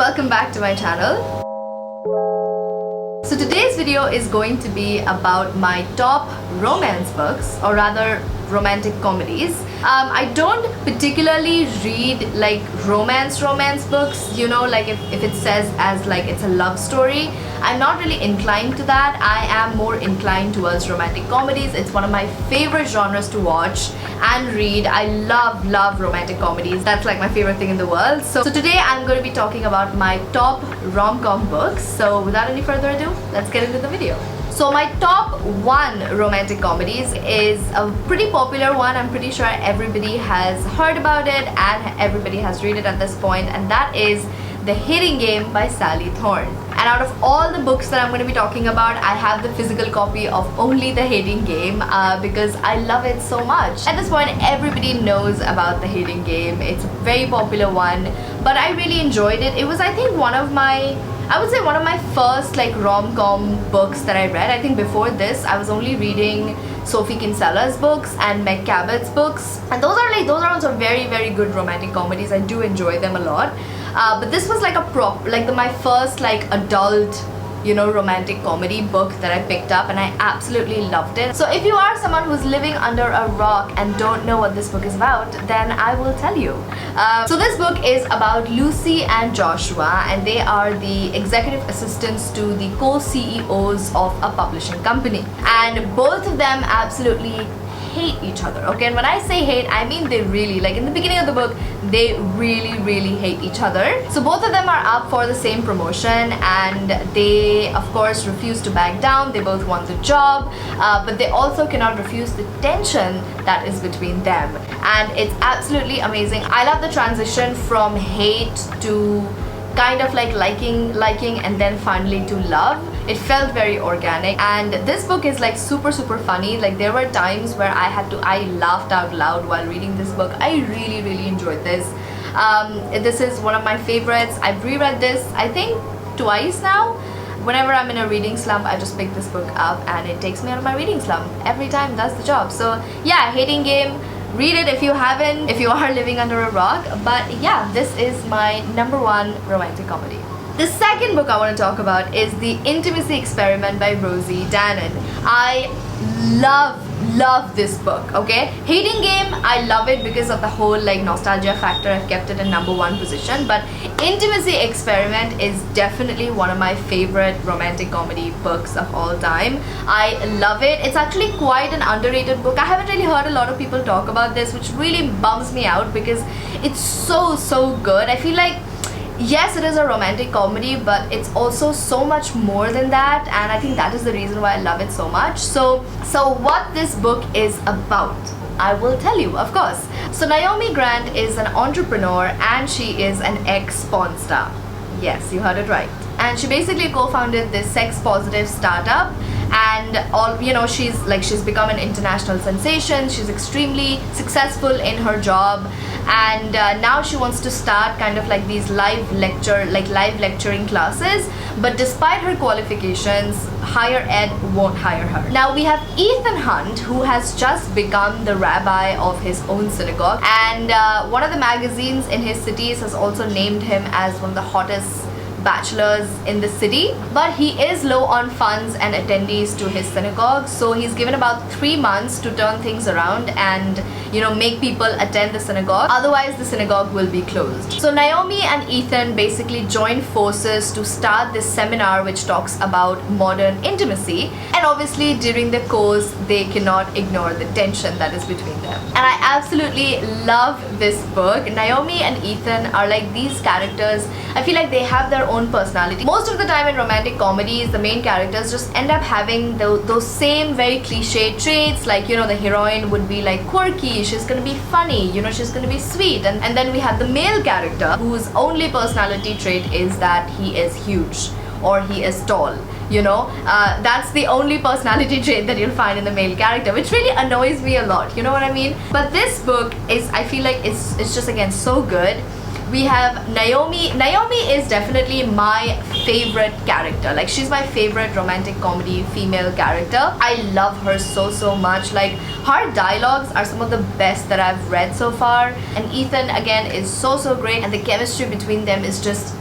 welcome back to my channel. So today's video is going to be about my top romance books, or rather romantic comedies. I don't particularly read like romance books, you know, like if it says as like it's a love story. I'm not really inclined to that. I am more inclined towards romantic comedies. It's one of my favorite genres to watch and read. I love romantic comedies. That's like my favorite thing in the world. So today I'm going to be talking about my top rom-com books. So without any further ado, let's get into the video. So my top 1 romantic comedies is a pretty popular one. I'm pretty sure everybody has heard about it and everybody has read it at this point, and that is The Hating Game by Sally Thorne. And out of all the books that I'm going to be talking about, I have the physical copy of only The Hating Game because I love it so much. At this point, everybody knows about The Hating Game. It's a very popular one, but I really enjoyed it. It was, I think, one of my first like rom-com books that I read. I think before this, I was only reading Sophie Kinsella's books and Meg Cabot's books, and those are also very good romantic comedies. I do enjoy them a lot. But this was like my first like adult, you know, romantic comedy book that I picked up, and I absolutely loved it. So if you are someone who's living under a rock and don't know what this book is about, then I will tell you. So this book is about Lucy and Joshua, and they are the executive assistants to the co-CEOs of a publishing company, and both of them absolutely hate each other. Okay, and when I say hate, I mean they really, like in the beginning of the book, they really hate each other. So both of them are up for the same promotion, and they of course refuse to back down. They both want the job, but they also cannot refuse the tension that is between them, and it's absolutely amazing. I love the transition from hate to kind of like liking and then finally to love. It felt very organic, and this book is like super funny. Like there were times where I laughed out loud while reading this book. I really enjoyed this. This is one of my favorites. I've reread this I think twice now. Whenever I'm in a reading slump, I just pick this book up and it takes me out of my reading slump. Every time does the job. So yeah, Hating Game, read it if you haven't, if you are living under a rock. But yeah, this is my number 1 romantic comedy. The second book I want to talk about is The Intimacy Experiment by Rosie Danan. I love this book. Okay, Hating Game, I love it because of the whole like nostalgia factor. I've kept it in number 1 position, but Intimacy Experiment is definitely one of my favorite romantic comedy books of all time. I love it. It's actually quite an underrated book. I haven't really heard a lot of people talk about this, which really bums me out because it's so good. I feel like, yes, it is a romantic comedy, but it's also so much more than that, and I think that is the reason why I love it so much. So what this book is about, I will tell you, of course. So Naomi Grant is an entrepreneur, and she is an ex-porn star. Yes, you heard it right. And she basically co-founded this sex-positive startup, and all, you know, she's become an international sensation. She's extremely successful in her job, and now she wants to start kind of like these live lecturing classes. But despite her qualifications, higher ed won't hire her. Now we have Ethan Hunt, who has just become the rabbi of his own synagogue, and one of the magazines in his cities has also named him as one of the hottest bachelors in the city. But he is low on funds and attendees to his synagogue, so he's given about 3 months to turn things around and, you know, make people attend the synagogue. Otherwise the synagogue will be closed. So Naomi and Ethan basically join forces to start this seminar which talks about modern intimacy, and obviously during the course they cannot ignore the tension that is between them. And I absolutely love this book. Naomi and Ethan are like these characters. I feel like they have their own personality. Most of the time in romantic comedies, the main characters just end up having those same very cliche traits. Like, you know, the heroine would be like quirky, she's gonna be funny, you know, she's gonna be sweet, and then we have the male character whose only personality trait is that he is huge or he is tall. You know, that's the only personality trait that you'll find in the male character, which really annoys me a lot, you know what I mean? But this book is, I feel like it's just again so good. We have Naomi. Naomi is definitely my favorite character. Like, she's my favorite romantic comedy female character. I love her so much. Like, her dialogues are some of the best that I've read so far. And Ethan again is so great, and the chemistry between them is just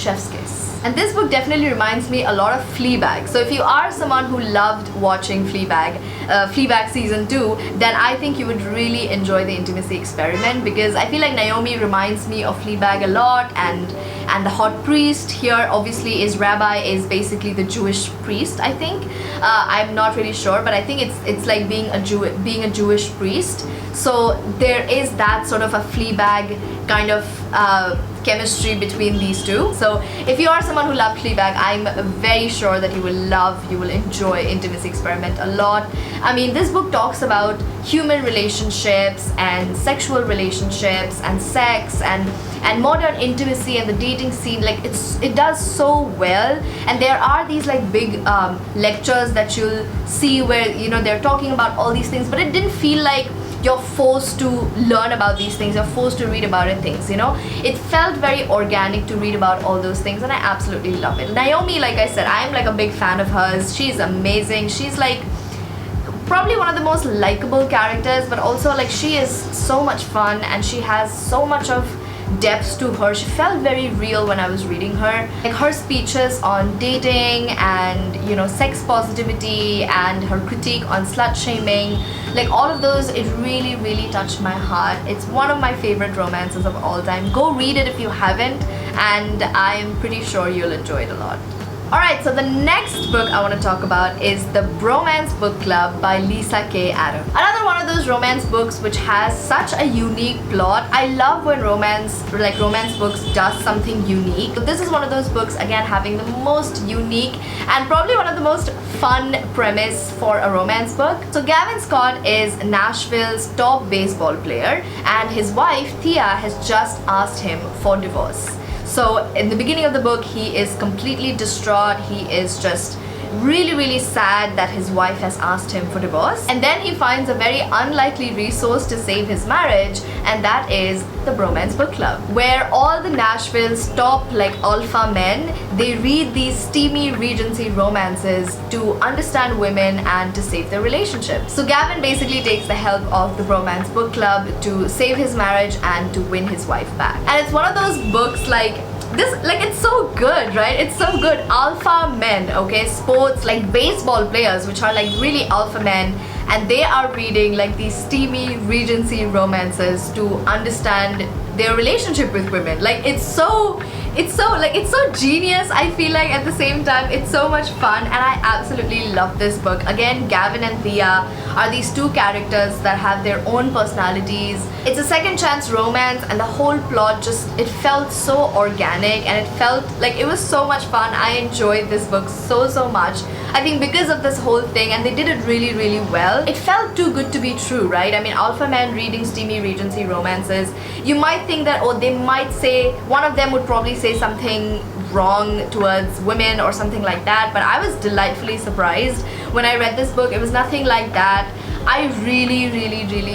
Chef's Kiss. And this book definitely reminds me a lot of Fleabag. So if you are someone who loved watching Fleabag season 2, then I think you would really enjoy the intimacy experiment, because I feel like Naomi reminds me of Fleabag a lot, and the hot priest here obviously is Rabbi, is basically the Jewish priest, I think. I'm not really sure, but I think it's like being a Jewish priest. So there is that sort of a Fleabag kind of chemistry between these two. So if you are someone who loved Fleabag, I'm very sure that you will enjoy Intimacy Experiment a lot. I mean, this book talks about human relationships and sexual relationships and sex and modern intimacy and the dating scene. Like it does so well, and there are these like big lectures that you'll see where, you know, they're talking about all these things, but it didn't feel like you're forced to learn about these things, you're forced to read about it things, you know. It felt very organic to read about all those things, and I absolutely love it. Naomi, like I said, I'm like a big fan of hers. She's amazing. She's like probably one of the most likable characters, but also like she is so much fun, and she has so much of depth to her. She felt very real when I was reading her. Like her speeches on dating and, you know, sex positivity, and her critique on slut shaming, like all of those, it really, really touched my heart. It's one of my favorite romances of all time. Go read it if you haven't, and I'm pretty sure you'll enjoy it a lot. Alright, so the next book I want to talk about is The Bromance Book Club by Lisa K. Adams. Another one of those romance books which has such a unique plot. I love when romance books does something unique. But this is one of those books, again, having the most unique and probably one of the most fun premise for a romance book. So Gavin Scott is Nashville's top baseball player, and his wife Thea has just asked him for divorce. So in the beginning of the book, he is completely distraught. He is just really, really sad that his wife has asked him for divorce. And then he finds a very unlikely resource to save his marriage, and that is the Bromance Book Club, where all the Nashville's top like alpha men, they read these steamy Regency romances to understand women and to save their relationships. So Gavin basically takes the help of the Bromance Book Club to save his marriage and to win his wife back. And it's one of those books like this, like it's so good, right? It's so good. Alpha men, okay, sports, like baseball players, which are like really alpha men, and they are reading like these steamy Regency romances to understand their relationship with women. Like it's so genius. I feel like at the same time it's so much fun, and I absolutely love this book. Again, Gavin and Thea are these two characters that have their own personalities. It's a second chance romance, and the whole plot just, it felt so organic, and it felt like it was so much fun. I enjoyed this book so much. I think because of this whole thing, and they did it really, really well. It felt too good to be true, right? I mean, alpha men reading steamy Regency romances, you might think that, oh, they might say, one of them would probably say something wrong towards women or something like that, but I was delightfully surprised when I read this book. It was nothing like that. I really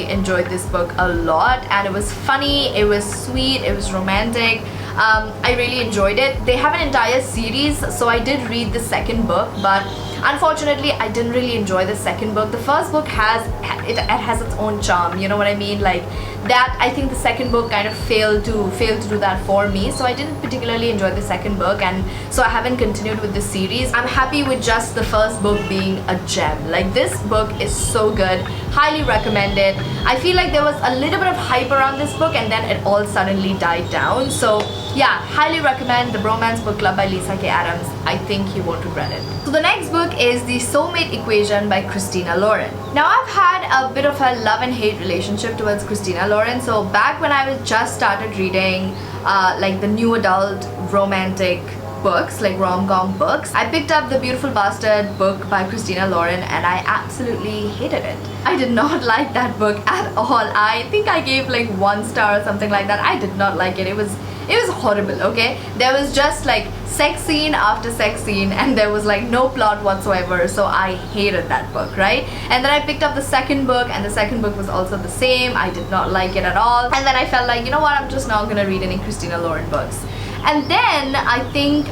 enjoyed this book a lot, and it was funny, it was sweet, it was romantic. I really enjoyed it. They have an entire series, so I did read the second book, but unfortunately I didn't really enjoy the second book. The first book has its own charm, you know what I mean? Like that, I think the second book kind of failed to do that for me, so I didn't particularly enjoy the second book, and so I haven't continued with the series. I'm happy with just the first book being a gem. Like this book is so good, highly recommend it. I feel like there was a little bit of hype around this book, and then it all suddenly died down. So yeah, highly recommend The Bromance Book Club by Lisa K. Adams. I think you won't regret it. So the next book is The Soulmate Equation by Christina Lauren. Now I've had a bit of a love and hate relationship towards Christina Lauren. So back when I was just started reading like the new adult romantic books, like rom-com books, I picked up The Beautiful Bastard book by Christina Lauren, and I absolutely hated it. I did not like that book at all. I think I gave like 1 star or something like that. I did not like it. It was horrible, okay? There was just like sex scene after sex scene, and there was like no plot whatsoever, so I hated that book, right? And then I picked up the second book, and the second book was also the same. I did not like it at all, and then I felt like, you know what, I'm just not gonna read any Christina Lauren books. And then I think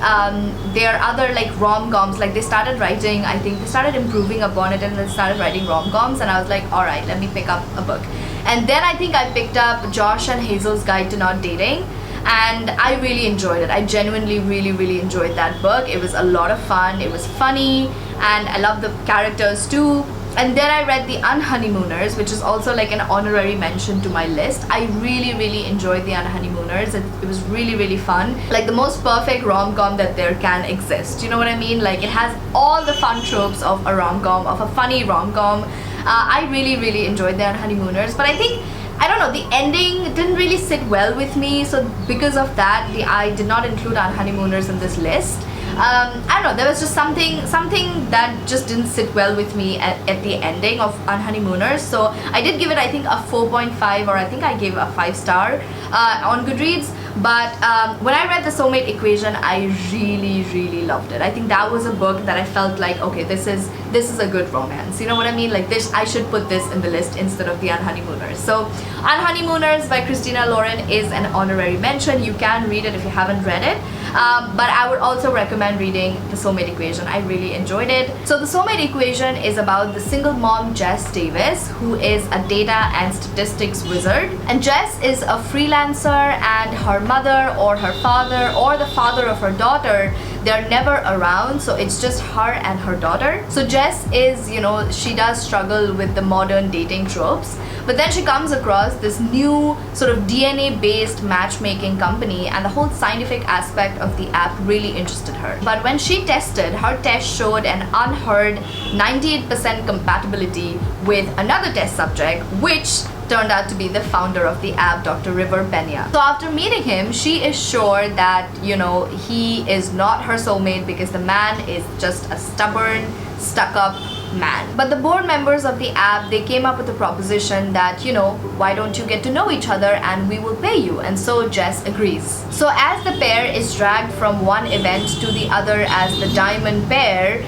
there are other like rom-coms, like they started writing, I think they started improving upon it, and they started writing rom-coms, and I was like, alright, let me pick up a book. And then I think I picked up Josh and Hazel's Guide to Not Dating. and I really enjoyed it. I genuinely really enjoyed that book. It was a lot of fun, it was funny, and I love the characters too. And then I read The Unhoneymooners, which is also like an honorary mention to my list. I really enjoyed The Unhoneymooners. It was really fun. Like the most perfect rom-com that there can exist. You know what I mean? Like it has all the fun tropes of a rom-com, of a funny rom-com. I really enjoyed The Unhoneymooners, but I think, I don't know, the ending didn't really sit well with me, so because of that, I did not include Unhoneymooners in this list. I don't know, there was just something that just didn't sit well with me at the ending of Unhoneymooners. So I did give it, I think, a 4.5, or I think I gave a 5-star on Goodreads. But when I read The Soulmate Equation, I really loved it. I think that was a book that I felt like, okay, this is a good romance. You know what I mean? Like this, I should put this in the list instead of The Unhoneymooners. So Unhoneymooners by Christina Lauren is an honorary mention. You can read it if you haven't read it. But I would also recommend reading The Soulmate Equation. I really enjoyed it. So The Soulmate Equation is about the single mom Jess Davis, who is a data and statistics wizard. And Jess is a freelancer, and her mother or her father or the father of her daughter, they're never around, so it's just her and her daughter. So Jess is, you know, she does struggle with the modern dating tropes, but then she comes across this new sort of DNA based matchmaking company, and the whole scientific aspect of the app really interested her. But when she tested, her test showed an unheard 98% compatibility with another test subject, which turned out to be the founder of the app, Dr. River Pena. So after meeting him, she is sure that, you know, he is not her soulmate because the man is just a stubborn, stuck-up man. But the board members of the app, they came up with a proposition that, you know, why don't you get to know each other and we will pay you? And so Jess agrees. So as the pair is dragged from one event to the other as the diamond pair,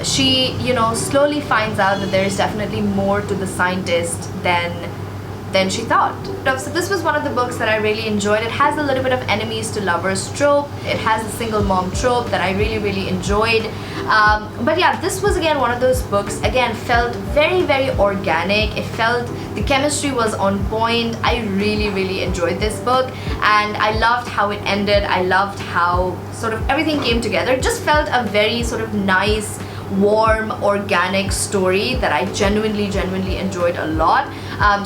she, you know, slowly finds out that there is definitely more to the scientist than she thought. So this was one of the books that I really enjoyed. It has a little bit of enemies to lovers trope. It has a single mom trope that I really enjoyed. But yeah, this was again one of those books, again, felt very organic. It felt the chemistry was on point. I really enjoyed this book, and I loved how it ended. I loved how sort of everything came together. It just felt a very sort of nice, warm, organic story that I genuinely enjoyed a lot.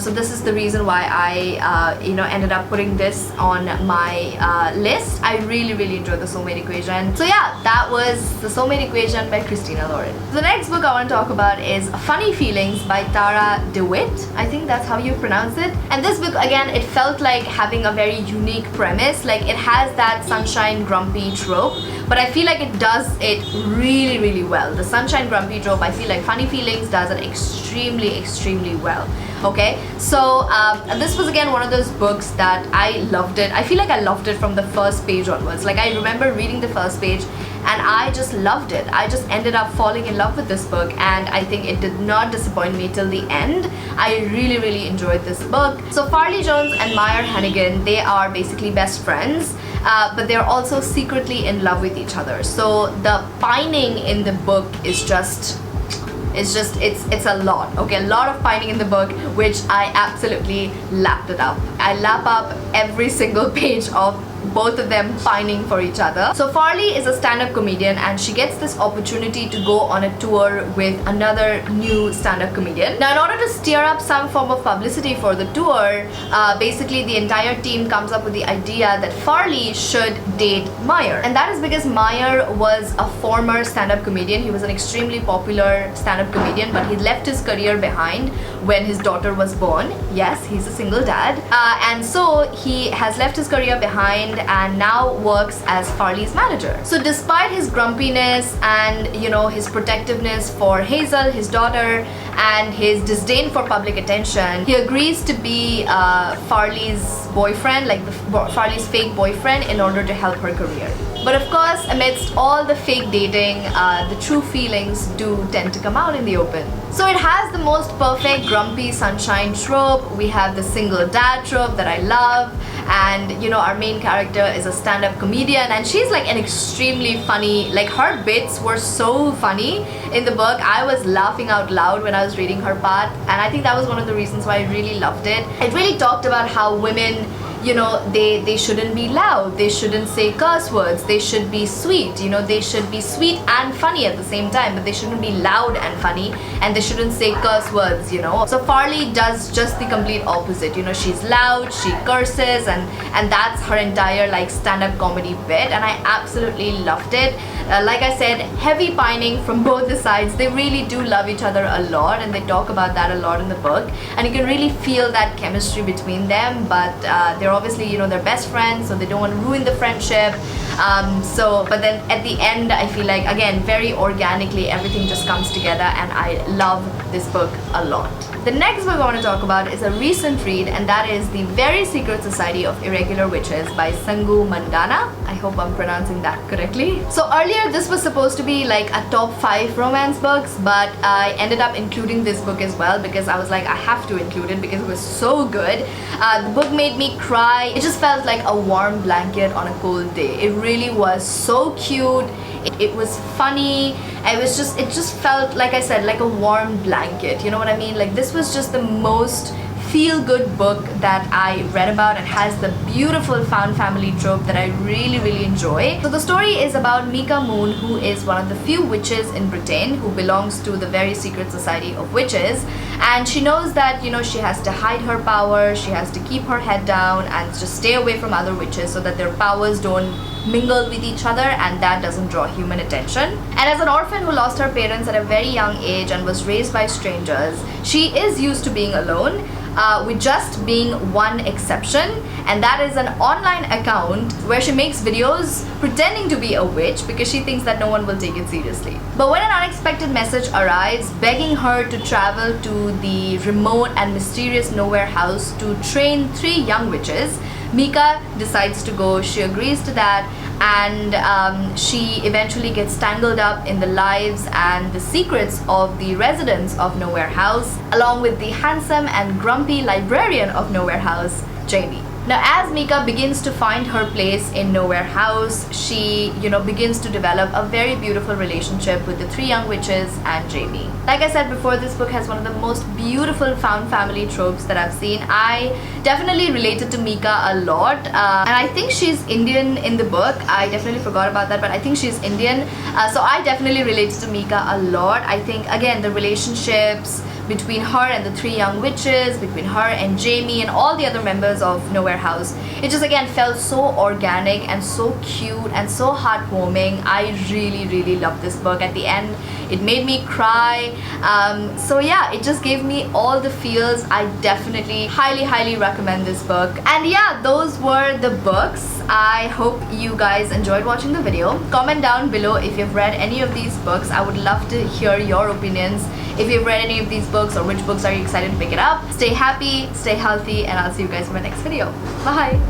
So this is the reason why I you know, ended up putting this on my list. I really enjoyed The Soulmate Equation. So yeah, that was The Soulmate Equation by Christina Lauren. The next book I want to talk about is Funny Feelings by Tara DeWitt. I think that's how you pronounce it. And this book, again, it felt like having a very unique premise. Like it has that sunshine grumpy trope, but I feel like it does it really well. The sunshine grumpy trope, I feel like Funny Feelings does it extremely well. Okay, so this was again one of those books that I loved it. I feel like I loved it from the first page onwards. Like I remember reading the first page and I just loved it. I just ended up falling in love with this book, and I think it did not disappoint me till the end. I really enjoyed this book. So Farley Jones and Meyer Hannigan, they are basically best friends, but they're also secretly in love with each other. So the pining in the book is just it's a lot. Okay, a lot of pining in the book, which I absolutely lapped it up. I lap up every single page of both of them pining for each other. So Farley is a stand-up comedian, and she gets this opportunity to go on a tour with another new stand-up comedian. Now, in order to stir up some form of publicity for the tour, basically the entire team comes up with the idea that Farley should date Meyer. And that is because Meyer was a former stand-up comedian. He was an extremely popular stand-up comedian, but he left his career behind when his daughter was born. Yes, he's a single dad. And so he has left his career behind and now works as Farley's manager. So despite his grumpiness and, you know, his protectiveness for Hazel, his daughter, and his disdain for public attention, he agrees to be Farley's boyfriend, like Farley's fake boyfriend, in order to help her career. But of course, amidst all the fake dating, the true feelings do tend to come out in the open. So it has the most perfect grumpy sunshine trope. We have the single dad trope that I love, and you know, our main character is a stand-up comedian, and she's like an extremely funny, like her bits were so funny in the book. I was laughing out loud when I was reading her part, and I think that was one of the reasons why I really loved it. It really talked about how women, you know, they shouldn't be loud, they shouldn't say curse words, they should be sweet, you know, they should be sweet and funny at the same time, but they shouldn't be loud and funny, and they shouldn't say curse words, you know. So Farley does just the complete opposite, you know. She's loud, she curses, and that's her entire like stand-up comedy bit, and I absolutely loved it. Like I said, heavy pining from both the sides. They really do love each other a lot, and they talk about that a lot in the book, and you can really feel that chemistry between them. But they're obviously, you know, they're best friends, so they don't want to ruin the friendship. But then at the end, I feel like, again, very organically everything just comes together, and I love this book a lot. The next book I want to talk about is a recent read, and that is The Very Secret Society of Irregular Witches by Sangu Mandana. I hope I'm pronouncing that correctly. So earlier this was supposed to be like a top 5 romance books, but I ended up including this book as well because I was like, I have to include it because it was so good. The book made me cry. It just felt like a warm blanket on a cold day. It really was so cute. It was funny. It just felt, like I said, like a warm blanket. You know what I mean? Like, this was just the most feel-good book that I read about. It has the beautiful found family trope that I really enjoy. So the story is about Mika Moon, who is one of the few witches in Britain who belongs to the Very Secret Society of Witches, and she knows that, you know, she has to hide her power, she has to keep her head down and just stay away from other witches so that their powers don't mingle with each other and that doesn't draw human attention. And as an orphan who lost her parents at a very young age and was raised by strangers, she is used to being alone, with just being one exception, and that is an online account where she makes videos pretending to be a witch because she thinks that no one will take it seriously. But when an unexpected message arrives begging her to travel to the remote and mysterious nowhere house to train 3 young witches, Mika decides to go. She agrees to that, and she eventually gets tangled up in the lives and the secrets of the residents of Nowhere House, along with the handsome and grumpy librarian of Nowhere House, Jamie. Now, as Mika begins to find her place in Nowhere House, she, you know, begins to develop a very beautiful relationship with the 3 young witches and Jamie. Like I said before, this book has one of the most beautiful found family tropes that I've seen. I definitely related to Mika a lot, and I think she's Indian in the book. I definitely forgot about that, but I think she's Indian. So I definitely related to Mika a lot. I think, again, the relationships between her and the 3 young witches, between her and Jamie and all the other members of Nowhere House, it just again felt so organic and so cute and so heartwarming. I really loved this book. At the end, it made me cry. So yeah, it just gave me all the feels. I definitely highly recommend this book. And yeah, those were the books. I hope you guys enjoyed watching the video. Comment down below if you've read any of these books. I would love to hear your opinions. If you've read any of these books, or which books are you excited to pick it up. Stay happy, stay healthy, and I'll see you guys in my next video. Bye!